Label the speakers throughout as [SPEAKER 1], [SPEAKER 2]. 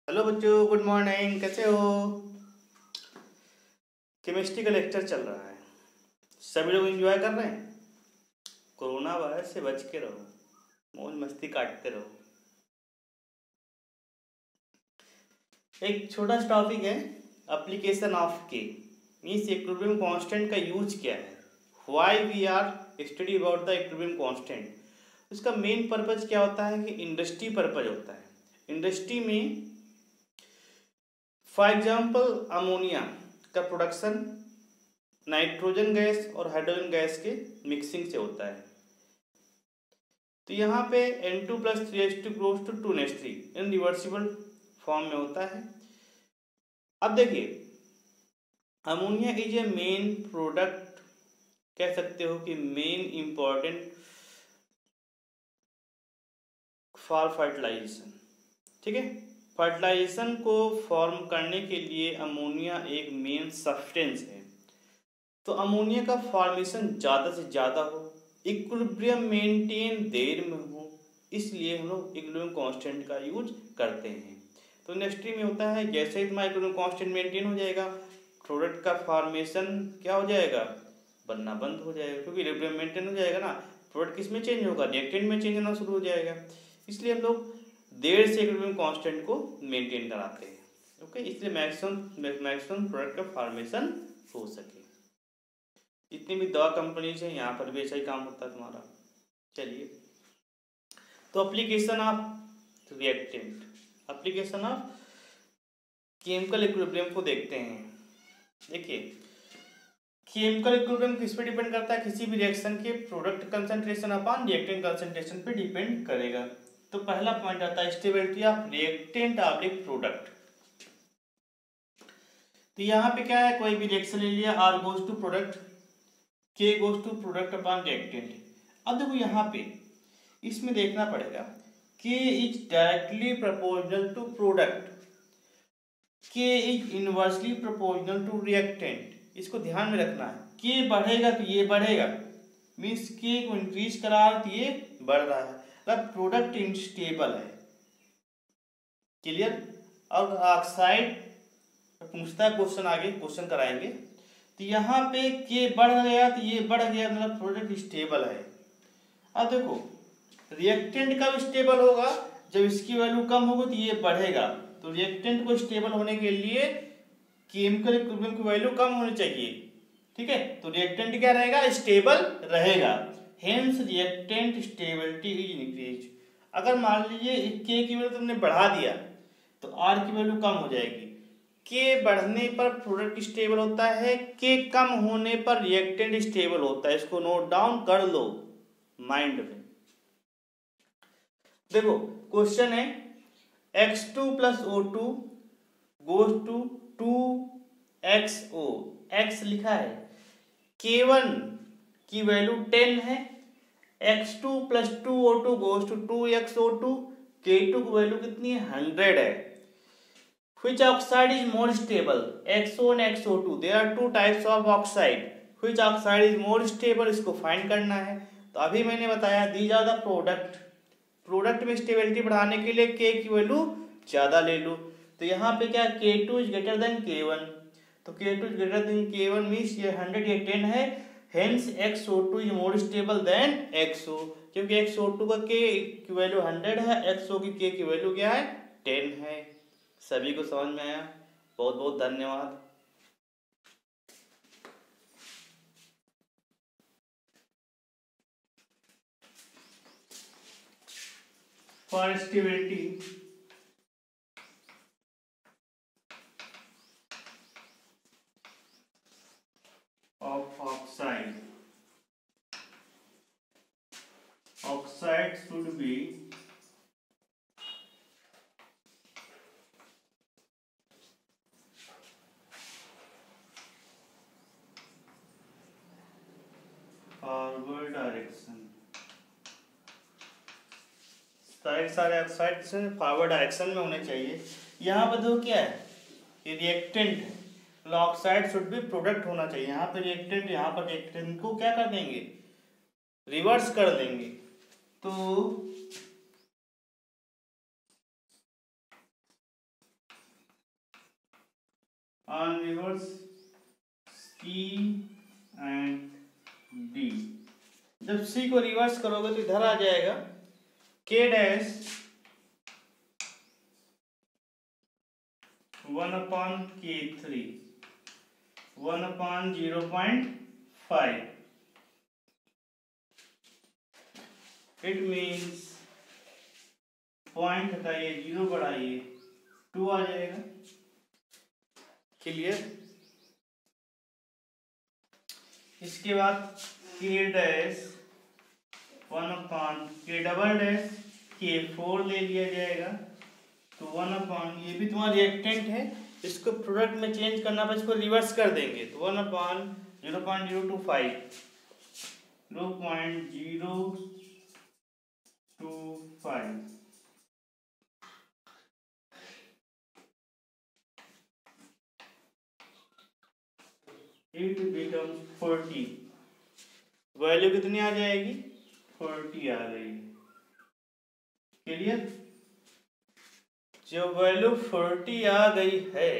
[SPEAKER 1] Hello बच्चों, good morning. कैसे हो? केमिस्ट्री का लेक्चर चल रहा है। सभी लोग एंजॉय कर रहे हैं। कोरोना वायरस से बच के रहो, मौज मस्ती काटते रहो। एक छोटा सा टॉपिक है, एप्लीकेशन ऑफ के। मीन्स इक्विलिब्रियम कांस्टेंट का यूज क्या है, why we are study about the equilibrium constant. उसका मेन पर्पज क्या होता है कि इंडस्ट्री पर्पज होता है। इंडस्ट्री में फॉर एग्जाम्पल अमोनिया का प्रोडक्शन नाइट्रोजन गैस और हाइड्रोजन गैस के मिक्सिंग से होता है। तो यहाँ पे N2 plus 3H2 goes to 2NH3 in reversible form में होता है। अब देखिए, ammonia is a main product, कह सकते हो कि मेन इंपॉर्टेंट फॉर फर्टिलाइजेशन। ठीक है, फर्टिलाइजेशन को फॉर्म करने के लिए अमोनिया एक मेन सब्सटेंस है। तो अमोनिया का फॉर्मेशन ज़्यादा से ज़्यादा हो, इक्विलिब्रियम मेंटेन देर में हो, इसलिए हम लोग इक्विलिब्रियम कांस्टेंट का यूज करते हैं। तो इंडस्ट्री में होता है, जैसे ही तुम्हारा इक्विलिब्रियम कांस्टेंट मेंटेन हो जाएगा, प्रोडक्ट का फॉर्मेशन क्या हो जाएगा, बनना बंद हो जाएगा। क्योंकि इक्विलिब्रियम मेंटेन हो जाएगा ना, प्रोडक्ट किस में चेंज होगा, रिएक्टेंट में चेंज होना शुरू हो जाएगा। इसलिए हम लोग देर से इक्विलिब्रियम कांस्टेंट को मेंटेन कराते हैं। ओके, इसलिए मैक्सिमम प्रोडक्ट का फॉर्मेशन हो सके। जितनी भी दवा कंपनीज हैं, यहाँ पर भी ऐसा ही काम होता है तुम्हारा। चलिए, तो application of reactant, application of chemical equilibrium को देखते हैं। देखिए, केमिकल इक्विलिब्रियम किस पे डिपेंड करता है, किसी भी रिएक्शन के product concentration upon reactant concentration पे डिपेंड करेगा। तो पहला पॉइंट आता है stability of reactant oblique product. तो यहाँ पे क्या है, कोई भी रिएक्शन ले लिया, R goes to product, K goes to product upon reactant. अब देखो यहाँ पे इसमें देखना पड़ेगा, K is directly proportional to product, K is inversely proportional to reactant. इसको ध्यान में रखना है। K बढ़ेगा तो ये बढ़ेगा, मीन्स K को इंक्रीज करा तो ये बढ़ रहा है, मतलब प्रोडक्ट इनस्टेबल है। क्लियर? अब ऑक्साइड पूछता है क्वेश्चन, आगे क्वेश्चन कराएंगे। तो यहाँ पे K बढ़ गया तो ये बढ़ गया, मतलब प्रोडक्ट स्टेबल है। अब देखो, रिएक्टेंट कब स्टेबल होगा, जब इसकी वैल्यू कम होगी तो ये बढ़ेगा। तो रिएक्टेंट को स्टेबल होने के लिए केमिकल इक्विलिब्रियम की वैल्यू कम होनी चाहिए। ठीक है, तो रिएक्टेंट क्या रहेगा, स्टेबल रहेगा। Hence reactant stability is increase. अगर मान लीजिए K की वैल्यू तुमने बढ़ा दिया तो R की वैल्यू कम हो जाएगी। K बढ़ने पर प्रोडक्ट स्टेबल होता है, K कम होने पर रिएक्टेंट स्टेबल होता है। इसको नोट डाउन कर लो माइंड में। देखो क्वेश्चन है, X2 plus O2 goes to 2XO, X लिखा है, K1 की वैल्यू 10 है, X2 plus 2O2 goes to 2XO2, K2 की वैल्यू कितनी है, 100 है। Which oxide is more stable, XO and XO2? There are two types of oxide. Which oxide is more stable? इसको find करना है। तो अभी मैंने बताया these are the product. Product में स्टेबिलिटी बढ़ाने के लिए K की वैल्यू ज्यादा ले लो। तो यहाँ पे क्या, K2 is greater then K1। तो K2 is greater then K1 means ये 100 ये 10 है। Hence XO2 is more stable then XO, क्योंकि XO2 का K की वैल्यू 100 है, XO की K की वैल्यू क्या है, 10 है। सभी को समझ में आया? बहुत बहुत धन्यवाद। For stability of oxide, oxide should be forward direction. सारे ऑक्साइड फॉरवर्ड डायरेक्शन में होने चाहिए। यहाँ पर देखो क्या है, ये रिएक्टेंट है, ऑक्साइड शुड भी प्रोडक्ट होना चाहिए। यहाँ पे रिएक्टेंट, यहाँ पर रिएक्टेंट को क्या कर देंगे, रिवर्स कर देंगे। तो on reverse C and D। जब C को रिवर्स करोगे तो इधर आ जाएगा K dash 1/K3 1/0.5। It means point हटाइए 0 बढ़ाइए 2 आ जाएगा। क्लियर। इसके बाद K dash 1/K double dash K4 ले लिया जाएगा तो 1/, ये भी तुम्हारा रिएक्टेंट है, इसको प्रोडक्ट में चेंज करना पर इसको रिवर्स कर देंगे तो 1/0.025 0.025 इट बिकम्स 40। वैल्यू कितनी आ जाएगी 40 आ गई। क्लियर। जब वैल्यू 40 आ गई है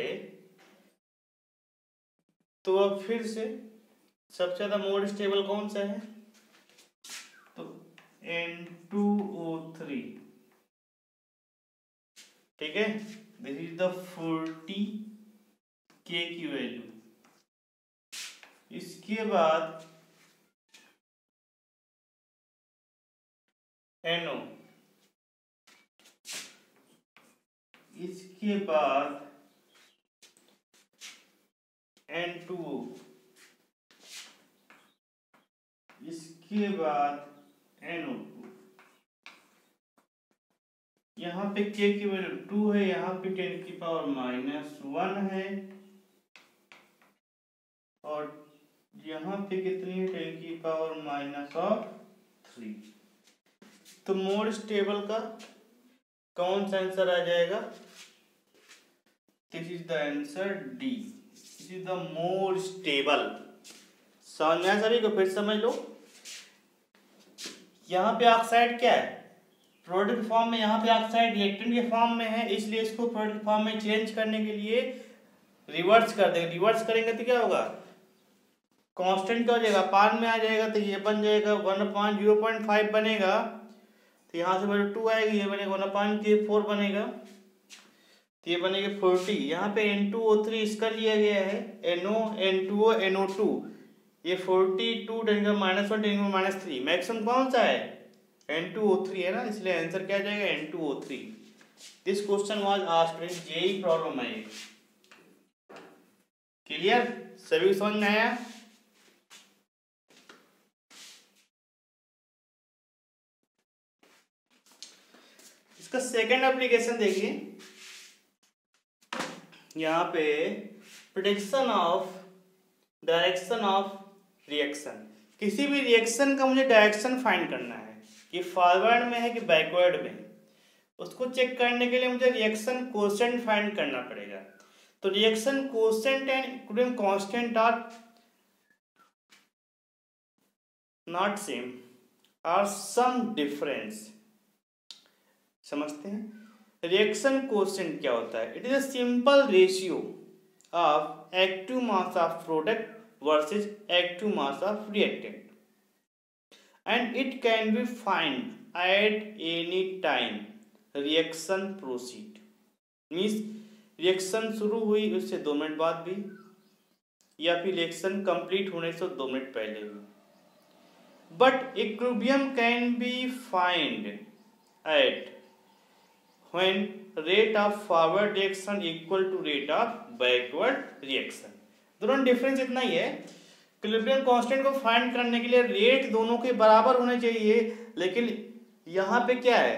[SPEAKER 1] तो अब फिर से सबसे ज्यादा मोड स्टेबल कौन सा है तो N2O3। ठीक है, दिस इज द 40 K की वैल्यू। इसके बाद NO, इसके बाद N2O, इसके बाद NO2। यहाँ पे K की वैल्यू 2 है, यहाँ पे 10⁻⁻1 है और यहाँ पे कितनी है 10⁻⁻3। तो मोड स्टेबल का कौन सा आंसर आ जाएगा। This is the answer D। This is the mode stable. समझ में आया सभी को। फिर समझ लो, यहाँ पे ऑक्साइड क्या है प्रोडक्ट फॉर्म में, यहाँ पे ऑक्साइड रिएक्टेंट के फॉर्म में है, इसलिए इसको प्रोडक्ट फॉर्म में चेंज करने के लिए रिवर्स कर देंगे। रिवर्स करेंगे तो क्या होगा कांस्टेंट क्या हो जाएगा पान में आ जाएगा तो ये बन जाएगा 1/0.5 बनेगा तो यहाँ से वैल्यू 2 आएगी, ये बनेगा 1/4 बनेगा तो ये बनेगा 40। यहाँ पे N2O3 इसका लिया गया है NO N2O NO2, ये 42 10⁻⁻1 10⁻⁻3 मैक्सिमम कौन सा है N2O3 है ना, इसलिए आंसर क्या आ जाएगा N2O3। This question was asked in JEE problem है। क्लियर, सभी समझ में आया। इसका सेकंड एप्लीकेशन देखिए, यहाँ पे prediction of direction of reaction. किसी भी रिएक्शन का मुझे डायरेक्शन फाइंड करना है कि फॉरवर्ड में है कि बैकवर्ड में, उसको चेक करने के लिए मुझे रिएक्शन कोएफिशिएंट फाइंड करना पड़ेगा। तो reaction coefficient and equilibrium constant are not same और सम डिफरेंस। समझते हैं रिएक्शन कोएफिशिएंट क्या होता है। It is a simple ratio of active mass of product versus active mass of reactant and it can be find at any time reaction proceed. Means reaction शुरू हुई उससे 2 minute बाद भी, या फिर रिएक्शन कंप्लीट होने से 2 मिनट पहले भी। But equilibrium can be find at when rate of forward reaction equal to rate of backward reaction। दोनों डिफरेंस इतना ही है, इक्विलिब्रियम कांस्टेंट को फाइंड करने के लिए रेट दोनों के बराबर होने चाहिए, लेकिन यहाँ पे क्या है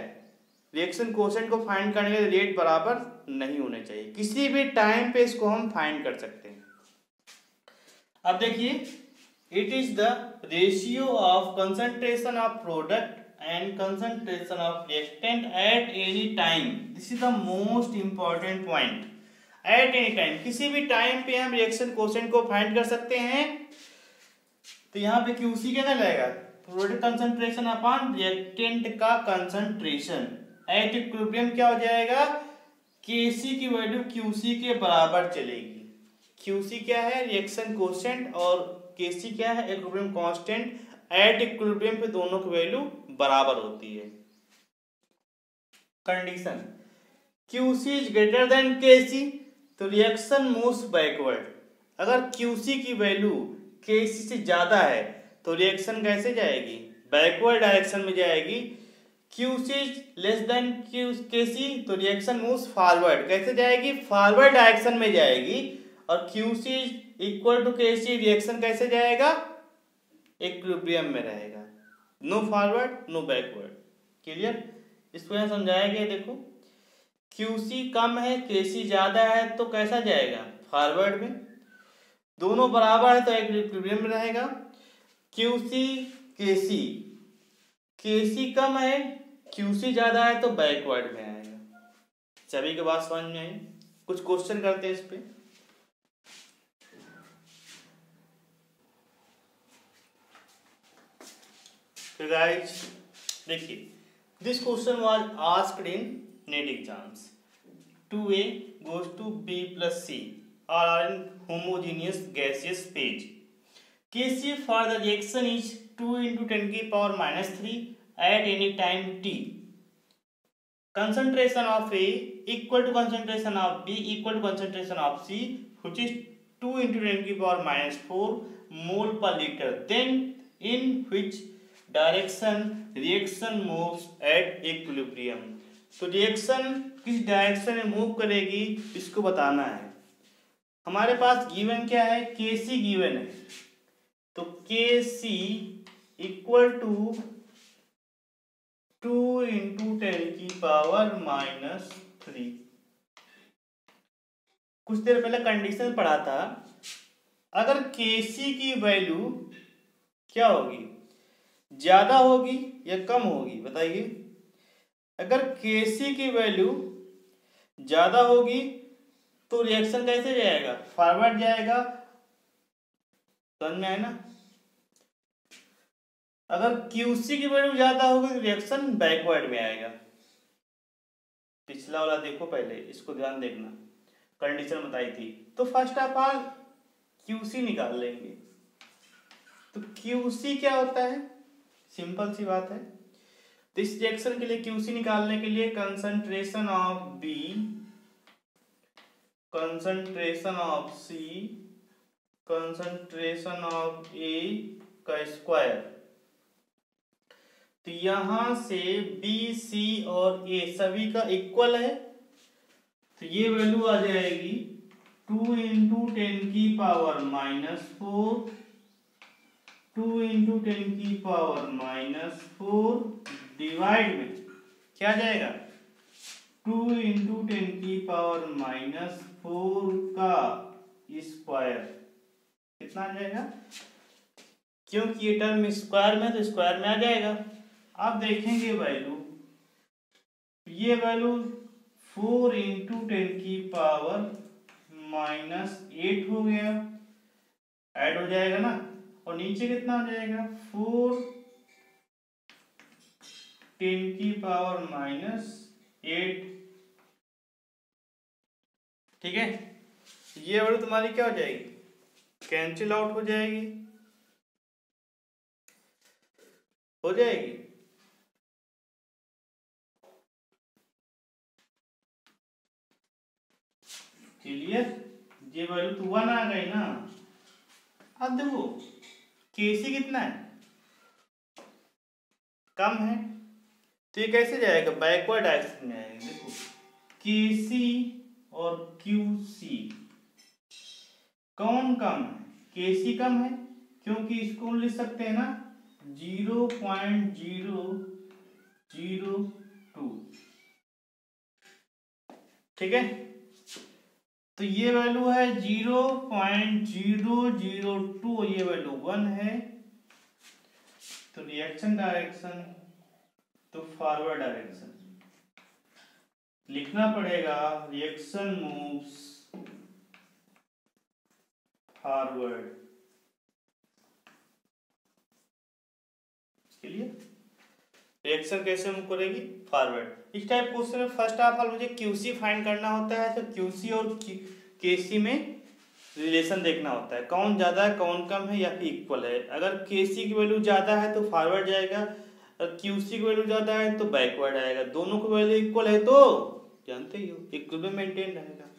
[SPEAKER 1] रिएक्शन कोएफिशिएंट को फाइंड करने के लिए रेट बराबर नहीं होने चाहिए। किसी भी टाइम पे इसको हम फाइंड कर सकते हैं। अब देखिए it is the ratio of concentration of product and concentration of reactant at any time। this is the most important point। at any time, किसी भी टाइम पे हम रिएक्शन कोएफिशिएंट को फाइंड कर सकते हैं। तो यहाँ पे QC क्या कहलाएगा प्रोडक्ट कंसंट्रेशन अपॉन रिएक्टेंट का कंसंट्रेशन। एट इक्विलिब्रियम क्या हो जाएगा KC की वैल्यू QC के बराबर चलेगी। क्यूसी क्या है, रिएक्शन कोएफिशिएंट, और केसी क्या है, इक्विलिब्रियम कांस्टेंट। एट इक्विलिब्रियम पे दोनों की वैल्यू बराबर होती है। Condition QC is greater than KC तो रिएक्शन मूव्स बैकवर्ड। अगर क्यूसी की वैल्यू केसी से ज्यादा है तो रिएक्शन कैसे जाएगी, बैकवर्ड डायरेक्शन में जाएगी। क्यूसी लेस देन केसी तो रिएक्शन मूव्स फॉरवर्ड, कैसे जाएगी, फॉरवर्ड डायरेक्शन में जाएगी। और QC equal to KC reaction कैसे जाएगा, इक्विलिब्रियम में रहेगा, no forward no backward. Clear, इसको यहां समझाया गया। देखो क्यूसी कम है केसी ज्यादा है तो कैसा जाएगा, फॉरवर्ड में। दोनों बराबर है तो इक्विलिब्रियम में रहेगा। क्यूसी केसी, केसी कम है क्यूसी ज्यादा है तो बैकवर्ड में आएगा। सभी के बात समझ में आई। कुछ क्वेश्चन करते हैं इस पे। तो गाइस देखिए, this question was asked in net exams. 2A goes to B plus C are in homogeneous gaseous phase. Kc for the reaction is 2 into 10 की power minus 3 at any time t. Concentration of A equal to concentration of B equal to concentration of C, which is 2 into 10 की power minus 4 mole per liter. Then in which direction reaction moves at equilibrium. तो reaction किस direction में move करेगी इसको बताना है। हमारे पास given क्या है, केसी गिवन है, तो केसी इक्वल टू 2 इंटू 10 की पावर माइनस 3। कुछ देर पहले कंडीशन पढ़ा था, अगर केसी की वैल्यू क्या होगी, ज्यादा होगी या कम होगी, बताइए। अगर केसी की वैल्यू ज्यादा होगी तो रिएक्शन कैसे जाएगा, फॉरवर्ड जाएगा, समझ में आए ना। अगर क्यूसी की वैल्यू ज्यादा होगी तो रिएक्शन बैकवर्ड में आएगा। पिछला वाला देखो पहले, इसको ध्यान देखना, कंडीशन बताई थी। तो फर्स्ट ऑफ ऑल क्यूसी निकाल लेंगे। तो क्यूसी क्या होता है, सिंपल सी बात है। तो इस रिएक्शन के लिए क्यूसी निकालने के लिए concentration of B, concentration of C, concentration of A का स्क्वायर। तो यहां से बी सी और ए सभी का इक्वल है, तो ये वैल्यू आ जाएगी 2 इंटू 10 की पावर माइनस 4, 2 इंटू 10 की पावर माइनस 4 डिवाइड में क्या जाएगा, 2 इंटू 10 की पावर माइनस 4 का स्क्वायर। कितना आ जाएगा, क्योंकि ये टर्म स्क्वायर में तो स्क्वायर में आ जाएगा। आप देखेंगे वैल्यू, ये वैल्यू 4 इंटू 10 की पावर माइनस 8 हो गया, ऐड हो जाएगा ना, और नीचे कितना आ जाएगा 4 10 की पावर माइनस 8। ठीक है, ये वैल्यू तुम्हारी क्या हो जाएगी, कैंसिल आउट हो जाएगी, हो जाएगी। क्लियर, ये वैल्यू तो 1 आ गई ना। अब देखो केसी कितना है, कम है, तो ये कैसे जाएगा, बैकवर्ड डायरेक्शन में आएगा। देखो केसी और क्यूसी कौन कम है, केसी कम है, क्योंकि इसको लिख सकते हैं ना 0.002। ठीक है, तो ये वैल्यू है 0.002, ये वैल्यू 1 है। तो रिएक्शन डायरेक्शन तो फॉरवर्ड डायरेक्शन लिखना पड़ेगा, reaction moves forward. Clear, reaction कैसे मूव करेगी, फॉरवर्ड। इस टाइप क्वेश्चन में फर्स्ट ऑफ ऑल मुझे क्यूसी फाइंड करना होता है। तो क्यूसी और केसी में रिलेशन देखना होता है, कौन ज़्यादा है कौन कम है या फिर इक्वल है। अगर के सी की वैल्यू ज़्यादा है तो फॉरवर्ड जाएगा, अगर क्यू सी की वैल्यू ज़्यादा है तो बैकवर्ड आएगा। दोनों की वैल्यू इक्वल है तो जानते ही हो इक्विलिब्रियम मेंटेन रहेगा।